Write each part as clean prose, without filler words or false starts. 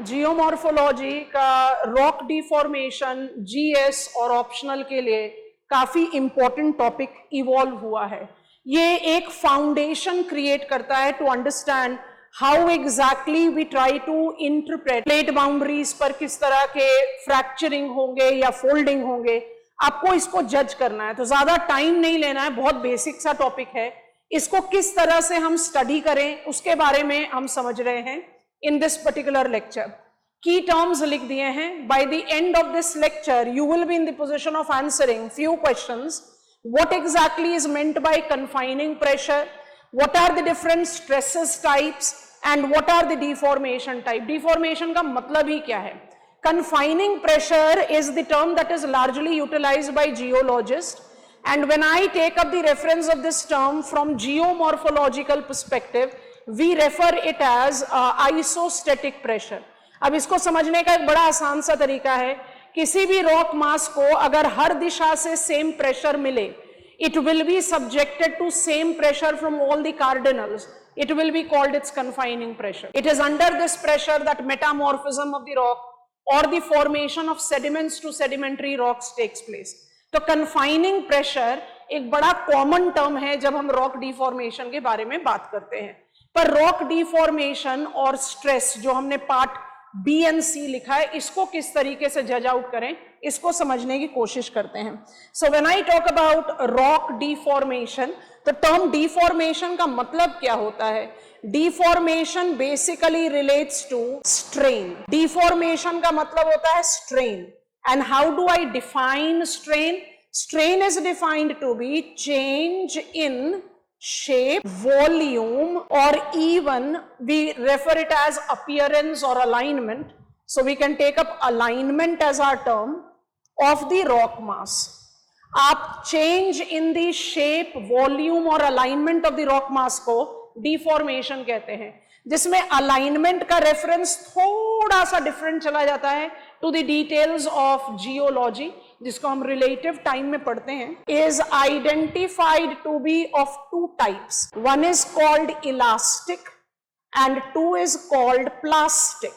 Geomorphology का rock deformation GS और optional के लिए काफी इंपॉर्टेंट टॉपिक इवॉल्व हुआ है। ये एक फाउंडेशन क्रिएट करता है to understand how exactly we try to interpret plate boundaries पर किस तरह के फ्रैक्चरिंग होंगे या फोल्डिंग होंगे, आपको इसको जज करना है। तो ज्यादा टाइम नहीं लेना है, बहुत बेसिक सा टॉपिक है। इसको किस तरह से हम स्टडी करें उसके बारे में हम समझ रहे हैं in this particular lecture. Key terms लिख दिए हैं। By the end of this lecture you will be in the position of answering few questions. What exactly is meant by confining pressure, what are the different stresses types and what are the deformation type. Deformation का मतलब ही क्या है? Confining pressure is the term that is largely utilized by geologists, and when I take up the reference of this term from geomorphological perspective, we refer it as isostatic pressure. अब इसको समझने का एक बड़ा आसान सा तरीका है, किसी भी रॉक मास को अगर हर दिशा से सेम प्रेशर मिले, it will be subjected to same pressure from all the cardinals. It will be called its confining pressure. It is under this pressure that metamorphism of the rock or the formation of sediments to sedimentary rocks takes place. तो confining pressure एक बड़ा common term है जब हम rock deformation के बारे में बात करते हैं। पर रॉक डिफॉर्मेशन और स्ट्रेस जो हमने पार्ट बी एंड सी लिखा है, इसको किस तरीके से जज आउट करें, इसको समझने की कोशिश करते हैं। So when I talk about rock deformation, तो टर्म डिफॉर्मेशन का मतलब क्या होता है? Deformation basically relates to strain. Deformation का मतलब होता है strain. And how do I define strain? Strain is defined to be change in shape, volume, or even we refer it as appearance or alignment. So we can take up alignment as our term of the rock mass. आप change in the shape, volume or alignment of the rock mass को deformation कहते हैं, जिसमें alignment का reference थोड़ा सा different चला जाता है to the details of geology, जिसको हम रिलेटिव टाइम में पढ़ते हैं, is identified to be of two types. One is called elastic and two is called plastic.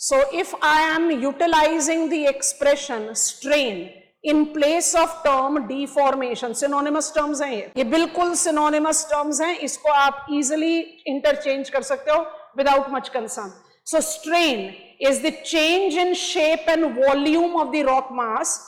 So if I am utilizing the expression strain in place of term deformation, synonymous terms हैं ये बिल्कुल synonymous terms हैं, इसको आप easily interchange कर सकते हो without much concern. So strain is the change in shape and volume of the rock mass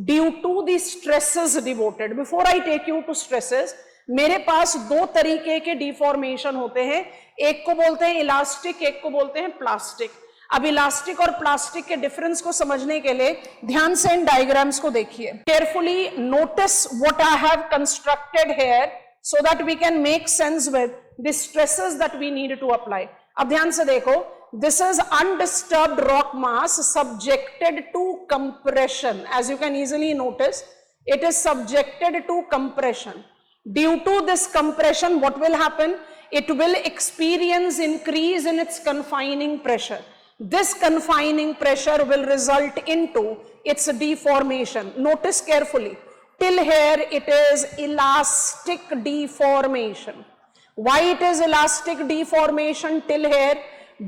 due to the stresses devoted. Before I take you to stresses, मेरे पास दो तरीके के डिफॉर्मेशन होते हैं, एक को बोलते हैं इलास्टिक, एक को बोलते हैं प्लास्टिक। अब इलास्टिक और प्लास्टिक के डिफरेंस को समझने के लिए ध्यान से इन डायग्राम्स को देखिए। Carefully notice what I have constructed here so that we can make sense with the stresses that we need to apply. अब ध्यान से देखो, this is undisturbed rock mass subjected to compression. As you can easily notice, it is subjected to compression. Due to this compression, what will happen? It will experience increase in its confining pressure. This confining pressure will result into its deformation. Notice carefully. Till here it is elastic deformation. Why it is elastic deformation till here?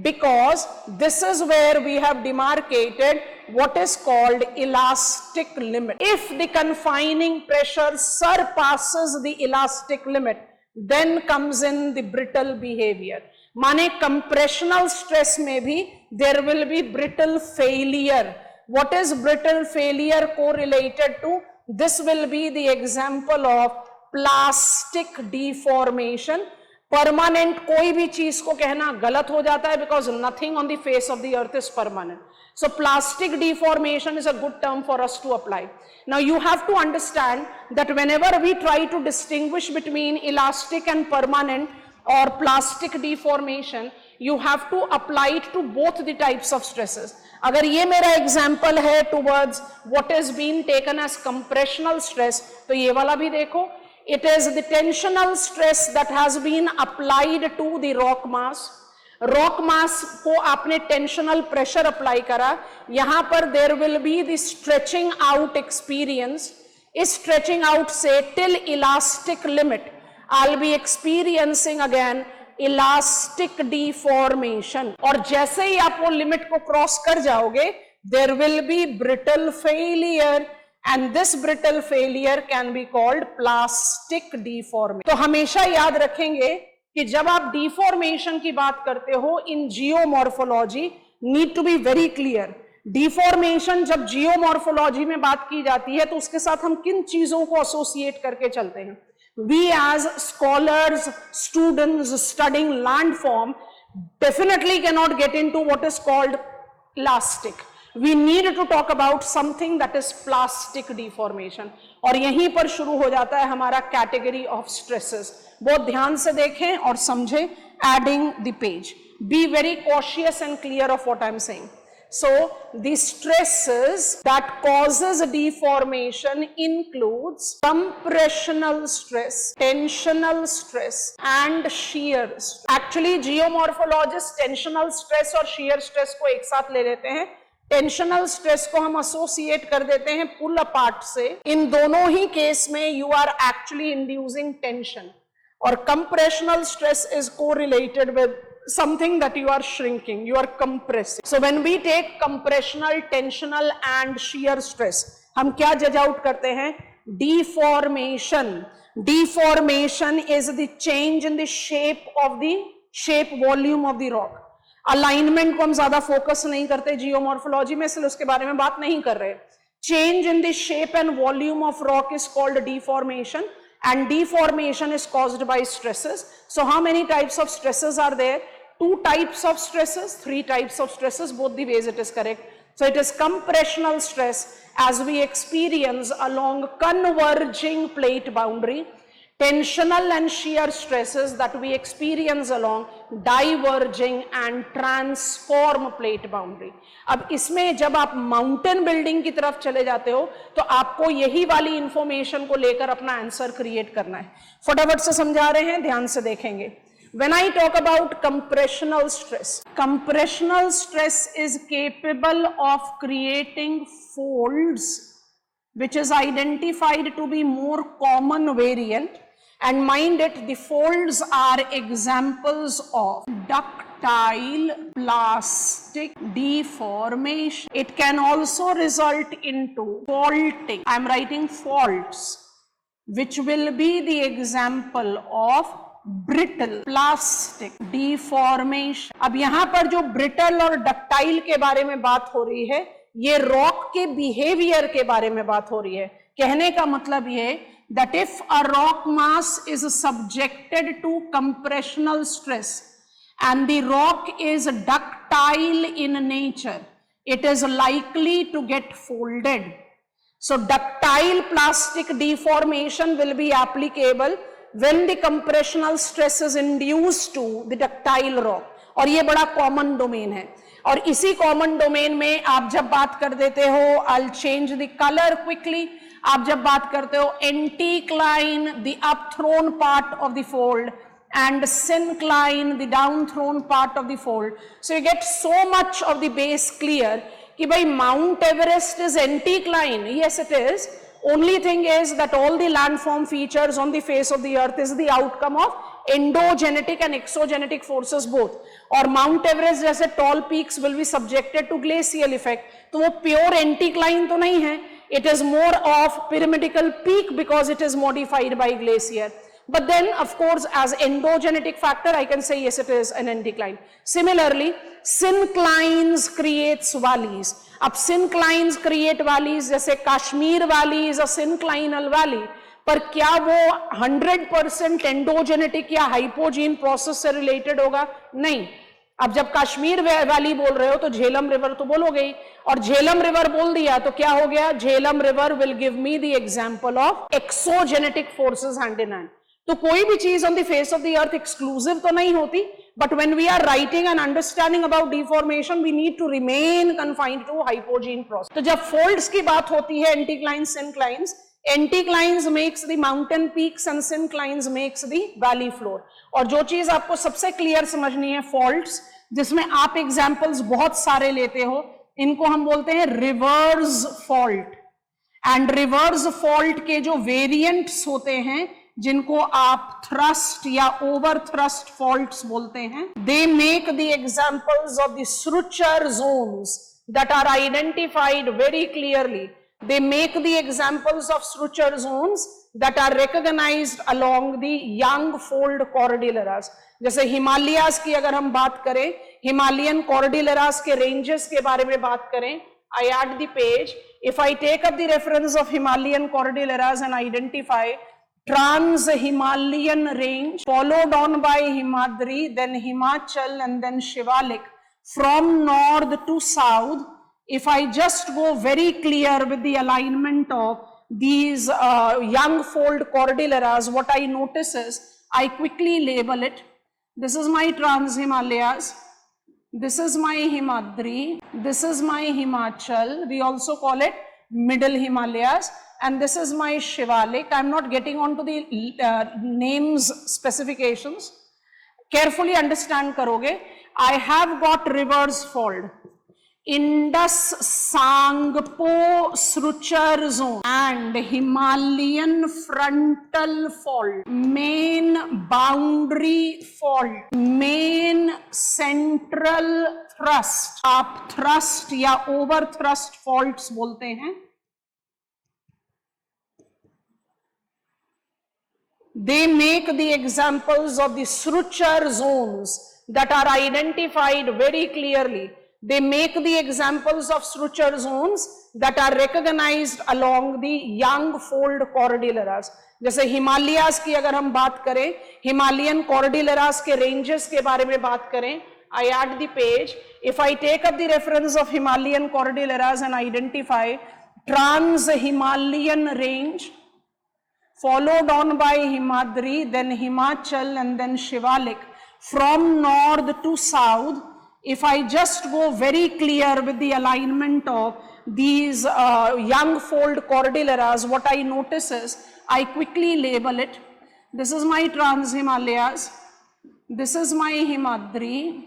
Because this is where we have demarcated what is called elastic limit. If the confining pressure surpasses the elastic limit, then comes in the brittle behavior. माने compressional stress में भी there will be brittle failure. What is brittle failure correlated to? This will be the example of plastic deformation. Permanent कोई भी चीज को कहना गलत हो जाता है, because nothing on the face of the earth is permanent. So plastic deformation is a good term for us to apply. Now you have to understand that whenever we try to distinguish between elastic and permanent और plastic deformation, you have to apply it to both the types of stresses. अगर ये मेरा example है towards what is been taken as compressional stress, तो ये वाला भी देखो. It is the tensional stress that has been applied to the rock mass. Rock mass को आपने tensional pressure apply करा, यहाँ पर there will be the stretching out experience. इस stretching out से till elastic limit, I'll be experiencing again elastic deformation, और जैसे ही आप वो लिमिट को क्रॉस कर जाओगे there will be brittle failure, and this brittle failure can be called plastic deformation. तो हमेशा याद रखेंगे कि जब आप डिफॉर्मेशन की बात करते हो in geomorphology, need to be very clear. Deformation जब जियोमॉर्फोलॉजी में बात की जाती है तो उसके साथ हम किन चीजों को एसोसिएट करके चलते हैं? We as scholars, students studying landform definitely cannot get into what is called plastic. We need to talk about something that is plastic deformation. और यहीं पर शुरू हो जाता है हमारा category of stresses. बहुत ध्यान से देखें और समझें, adding the page. Be very cautious and clear of what I am saying. So the stresses that causes deformation includes compressional stress, tensional stress and shear stress. Actually geomorphologists tensional stress और shear stress को एक साथ ले लेते हैं। Tensional stress को हम associate कर देते हैं पुल अपार्ट से। इन दोनों ही केस में you are actually inducing tension, और compressional stress is correlated with something that you are shrinking, you are compressing. So when we take compressional, tensional and shear stress, हम क्या जज आउट करते हैं? Deformation. Deformation is the change in the shape volume of the rock. Alignment को हम ज्यादा focus नहीं करते जियोमॉर्फोलॉजी में, इसलिए उसके बारे में बात नहीं कर रहे। Change in the shape and volume of rock is called deformation, and deformation is caused by stresses. So how many types of stresses are there? 2 types of stresses, 3 types of stresses, both the ways it is correct. So it is compressional stress as we experience along converging plate boundary, tensional and shear stresses that we experience along diverging and transform plate boundary. अब इसमें जब आप mountain building की तरफ चले जाते हो तो आपको यही वाली इंफॉर्मेशन को लेकर अपना आंसर क्रिएट करना है। फटाफट से समझा रहे हैं, ध्यान से देखेंगे। When I talk about compressional stress is capable of creating folds, which is identified to be more common variant, and mind it, the folds are examples of ductile plastic deformation. It can also result into faulting. I am writing faults, which will be the example of brittle plastic deformation. अब यहां पर जो brittle और ductile के बारे में बात हो रही है, ये रॉक के बिहेवियर के बारे में बात हो रही है। कहने का मतलब ये that if a rock mass is subjected to compressional stress and the rock is ductile in nature, it is likely to get folded. So ductile plastic deformation will be applicable when the compressional stress is induced to the ductile rock, और ये बड़ा common domain है। और इसी common domain में आप जब बात कर देते हो, I'll change the color quickly, आप जब बात करते हो anticline the upthrown part of the fold and syncline the downthrown part of the fold, so you get so much of the base clear कि भाई Mount Everest is anticline, yes it is, only thing is that all the landform features on the face of the earth is the outcome of endogenetic and exogenetic forces both, और Mount Everest जैसे tall peaks will be subjected to glacial effect, तो वो pure anticline तो नहीं है, it is more of pyramidical peak because it is modified by glacier. But then of course as endogenetic factor I can say yes it is an anticline. Similarly synclines creates valleys. अब synclines create valleys, जैसे Kashmir valley is a synclinal valley, पर क्या वो 100% endogenetic या हाइपोजीन process से related होगा? नहीं। अब जब कश्मीर वैली बोल रहे हो तो झेलम रिवर तो बोलोगे ही, और झेलम रिवर बोल दिया तो क्या हो गया? Jhelum river will give me the example of exogenetic forces hand in hand. तो कोई भी चीज on the face of the earth exclusive तो नहीं होती, but when we are writing and understanding about deformation we need to remain confined to hypogene process. तो जब folds की बात होती है, anticlines, synclines, anticlines makes the mountain peaks and synclines makes the valley floor. और जो चीज आपको सबसे क्लियर समझनी है, faults, जिसमें आप एग्जाम्पल्स बहुत सारे लेते हो, इनको हम बोलते हैं reverse fault. And reverse fault के जो वेरिएंट्स होते हैं जिनको आप थ्रस्ट या ओवर थ्रस्ट फॉल्ट्स बोलते हैं. They make the examples of the suture zones that are identified very clearly. They make the examples of suture zones that are recognised along the young fold cordilleras. जैसे हिमालयाज की अगर हम बात करें, Himalayan कॉर्डिलेरास के ranges के बारे में बात करें, I add the page. If I take up the reference of Himalayan Cordilleras and identify Trans-Himalayan range, followed on by Himadri, then Himachal, and then Shivalik, from north to south, if I just go very clear with the alignment of these young fold Cordilleras, what I notice is, I quickly label it. This is my Trans-Himalayas. This is my Himadri, this is my Himachal, we also call it Middle Himalayas, and this is my Shivalik. I am not getting on to the names specifications. Carefully understand karoge. I have got rivers fold. Indus Sangpo Sruchar zone and Himalayan frontal fault, main boundary fault, main central thrust, आप thrust या over thrust faults बोलते हैं. They make the examples of the Sruchar zones that are identified very clearly. They make the examples of Sruchar zones that are recognized along the young fold Cordilleras. जैसे हिमालयाज की अगर हम बात करें, Himalayan कॉर्डिलेरास के ranges के बारे में बात करें, I add the page. If I take up the reference of Himalayan Cordilleras and identify Trans-Himalayan range, followed on by Himadri, then Himachal, and then Shivalik, from north to south, if I just go very clear with the alignment of these young fold Cordilleras, what I notice is, I quickly label it. This is my Trans-Himalayas, this is my Himadri,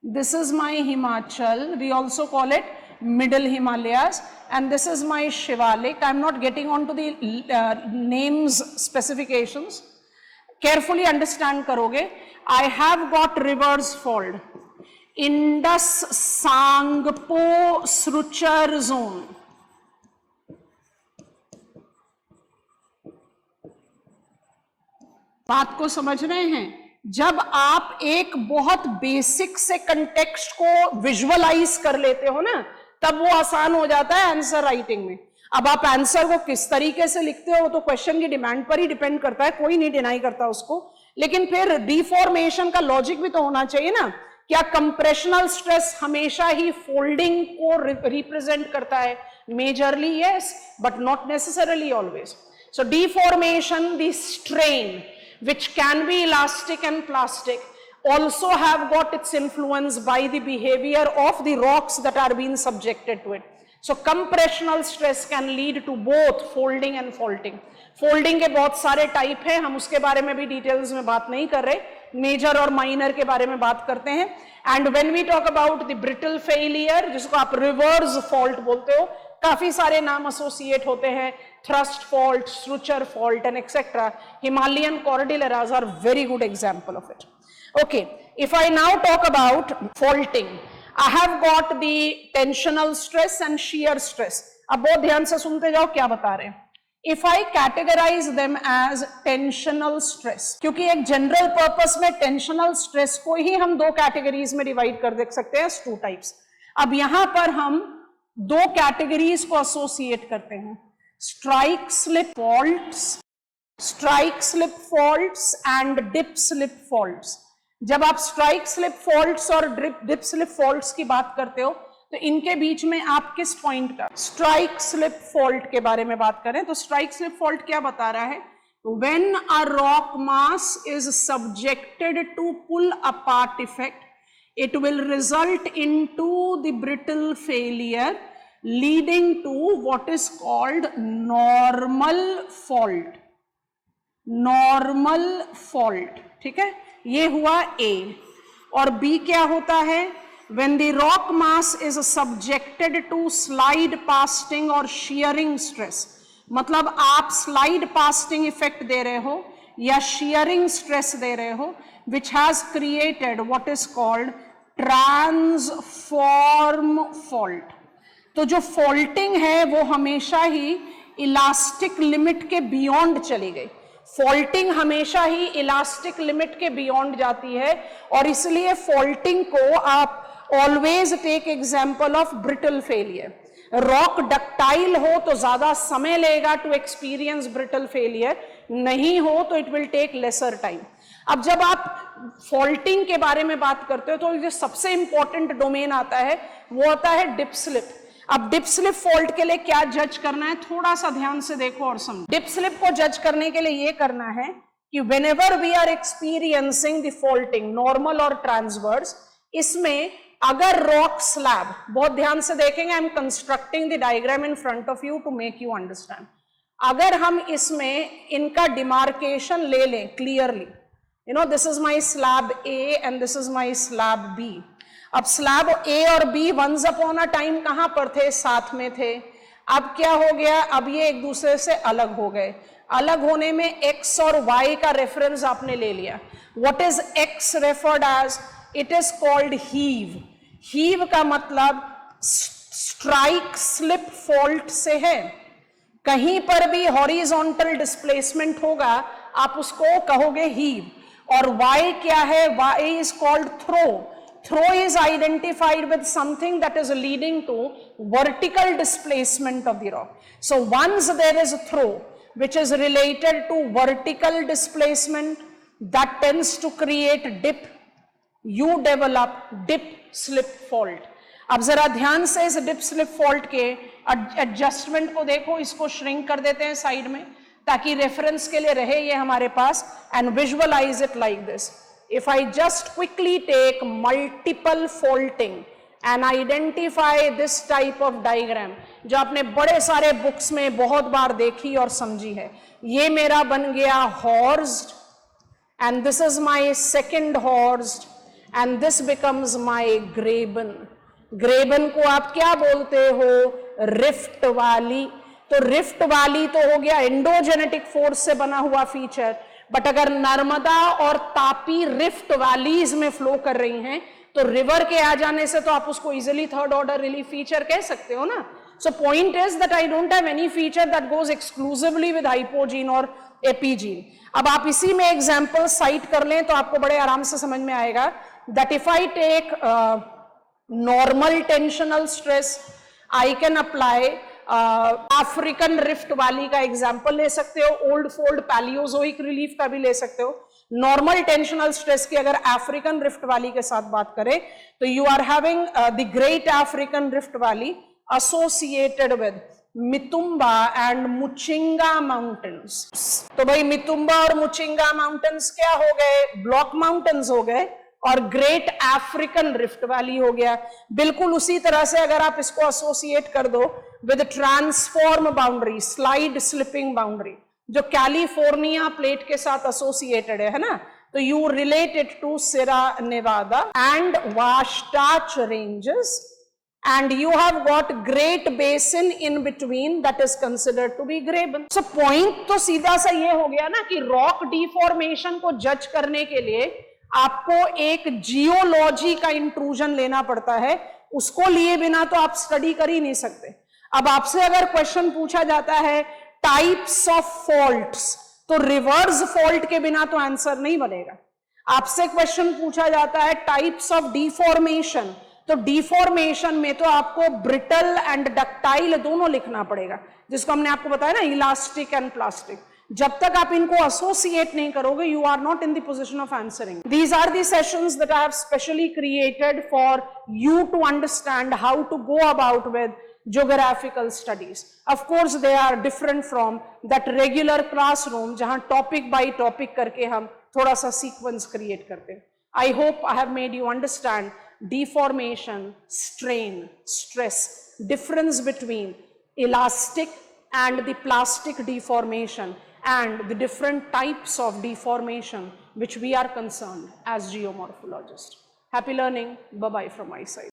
this is my Himachal, we also call it Middle Himalayas, and this is my Shivalik. I am not getting on to the names specifications. Carefully understand karoge. I have got rivers fold. Indus Sangpo Sruchar zone. बात को समझ रहे हैं? जब आप एक बहुत basic से कंटेक्स्ट को विजुअलाइज कर लेते हो ना, तब वो आसान हो जाता है आंसर राइटिंग में. अब आप आंसर को किस तरीके से लिखते हो तो क्वेश्चन की डिमांड पर ही डिपेंड करता है, कोई नहीं डिनाई करता उसको, लेकिन फिर डिफॉर्मेशन का लॉजिक भी तो होना चाहिए ना. क्या कंप्रेशनल स्ट्रेस हमेशा ही फोल्डिंग को रिप्रेजेंट करता है? Majorly yes, but not necessarily always. So deformation, the strain which can be elastic and plastic also have got its influence by the behavior of the rocks that are being subjected to it. So compressional stress can lead to both folding and faulting. Folding के बहुत सारे type हैं, हम उसके बारे में भी details में बात नहीं कर रहे, मेजर और माइनर के बारे में बात करते हैं. And when we talk about the brittle failure, जिसको आप रिवर्स फॉल्ट बोलते हो, काफी सारे नाम एसोसिएट होते हैं, thrust fault, Sruchar fault, and etc. Himalayan Cordilleras are very good example of it. Okay, if I now talk about faulting, I have got the tensional stress and shear stress. अब बहुत ध्यान से सुनते जाओ क्या बता रहे हैं. If I categorize them as tensional stress, क्योंकि एक जनरल पर्पस में टेंशनल स्ट्रेस को ही हम दो कैटेगरीज में डिवाइड कर देख सकते हैं, टू टाइप्स. अब यहां पर हम दो कैटेगरीज को एसोसिएट करते हैं, strike slip faults, strike slip faults and dip slip faults. जब आप strike slip faults और dip slip faults की बात करते हो तो इनके बीच में आप किस पॉइंट का strike slip fault के बारे में बात करें तो strike slip fault क्या बता रहा है? When a rock mass is subjected to pull apart effect, it will result into the brittle failure leading to what is called normal fault. Normal fault, ठीक है, ये हुआ A. और B क्या होता है? When the rock mass is subjected to slide casting or shearing stress, मतलब आप स्लाइड पास्टिंग इफेक्ट दे रहे हो या शियरिंग स्ट्रेस दे रहे हो, which has created what is called transform fault. तो जो फॉल्टिंग है वो हमेशा ही इलास्टिक लिमिट के बियॉन्ड चली गई। फॉल्टिंग हमेशा ही इलास्टिक लिमिट के बियॉन्ड जाती है, और इसलिए फॉल्टिंग को आप always take example of brittle failure. Rock ductile हो तो ज्यादा समय लेगा टू एक्सपीरियंस ब्रिटल फेलियर, नहीं हो तो it will take lesser time. अब जब आप फॉल्टिंग के बारे में बात करते हो तो जो सबसे इंपॉर्टेंट डोमेन आता है वो आता है डिप स्लिप। अब डिप स्लिप फॉल्ट के लिए क्या जज करना है, थोड़ा सा ध्यान से देखो और समझो। डिप स्लिप को जज करने के लिए ये करना है कि whenever we are experiencing the faulting, normal और ट्रांसवर्स, इसमें अगर रॉक स्लैब, बहुत ध्यान से देखेंगे, I am constructing the diagram in front of you to make you understand. अगर हम इसमें इनका डिमार्केशन ले लें clearly, you know this is my slab A and this is my slab B. अब स्लैब ए और B once upon a time कहां पर थे, साथ में थे। अब क्या हो गया, अब ये एक दूसरे से अलग हो गए। अलग होने में x और y का रेफरेंस आपने ले लिया। What is x referred as, it is called heave. Heave का मतलब स्ट्राइक स्लिप फॉल्ट से है। कहीं पर भी हॉरिजॉन्टल डिस्प्लेसमेंट होगा आप उसको कहोगे हीव। और y क्या है, y is called throw. Throw is identified with something that is leading to vertical displacement of the rock. So once there is a throw which is related to vertical displacement, that tends to create dip. You develop dip slip fault. अब जरा ध्यान से इस dip slip fault के adjustment को देखो, इसको shrink कर देते हैं साइड में ताकि रेफरेंस के लिए रहे ये हमारे पास, and visualize it like this. If I just quickly take multiple faulting and identify this type of diagram, जो आपने बड़े सारे बुक्स में बहुत बार देखी और समझी है, ये मेरा बन गया horsed and this is my second horsed and this becomes my graben. ग्रेबन को आप क्या बोलते हो, रिफ्ट वाली। तो रिफ्ट वाली तो हो गया एंडोजेनेटिक फोर्स से बना हुआ फीचर, बट अगर नर्मदा और तापी रिफ्ट वैलीज में फ्लो कर रही हैं तो रिवर के आ जाने से तो आप उसको easily third order relief feature कह सकते हो ना। So point is that I don't have any feature that goes exclusively with hypogene और एपीजीन। अब आप इसी में एग्जांपल साइट कर लें तो आपको बड़े आराम से समझ में आएगा that if I take normal tensional stress, I can apply African rift valley का एग्जाम्पल ले सकते हो, ओल्ड फोल्ड पैलियोजोइक रिलीफ का भी ले सकते हो। नॉर्मल टेंशनल स्ट्रेस की अगर अफ्रीकन रिफ्ट वैली के साथ बात करें तो you are having the great African rift valley associated with Mitumba and Muchinga mountains. तो भाई मितुम्बा और मुचिंगा माउंटेन्स क्या हो गए, ब्लॉक माउंटेन्स हो गए, और ग्रेट अफ्रीकन रिफ्ट वैली हो गया। बिल्कुल उसी तरह से अगर आप इसको एसोसिएट कर दो with transform boundary, slide slipping boundary, जो कैलिफोर्निया प्लेट के साथ एसोसिएटेड है ना, तो you relate it to Sierra Nevada and वास्टाच ranges, and you have got great basin in between that is considered to be graben. So point तो सीधा सा ये हो गया ना कि रॉक डिफॉर्मेशन को जज करने के लिए आपको एक जियोलॉजी का इंट्रूजन लेना पड़ता है, उसको लिए बिना तो आप स्टडी कर ही नहीं सकते। अब आपसे अगर क्वेश्चन पूछा जाता है टाइप्स ऑफ फॉल्ट्स, तो रिवर्स फॉल्ट के बिना तो आंसर नहीं बनेगा। आपसे क्वेश्चन पूछा जाता है टाइप्स ऑफ डिफॉर्मेशन, तो डिफॉर्मेशन में तो आपको ब्रिटल एंड डक्टाइल दोनों लिखना पड़ेगा, जिसको हमने आपको बताया ना इलास्टिक एंड प्लास्टिक। जब तक आप इनको एसोसिएट नहीं करोगे, you are not in the position of answering. These are the sessions that I have specially created for you to understand how to go about with geographical studies. Of course they are different from that regular classroom जहां topic by topic करके हम थोड़ा सा sequence create करते हैं। I hope I have made you understand deformation, strain, stress, difference between elastic and the plastic deformation and the different types of deformation which we are concerned as geomorphologists. Happy learning. Bye-bye from my side.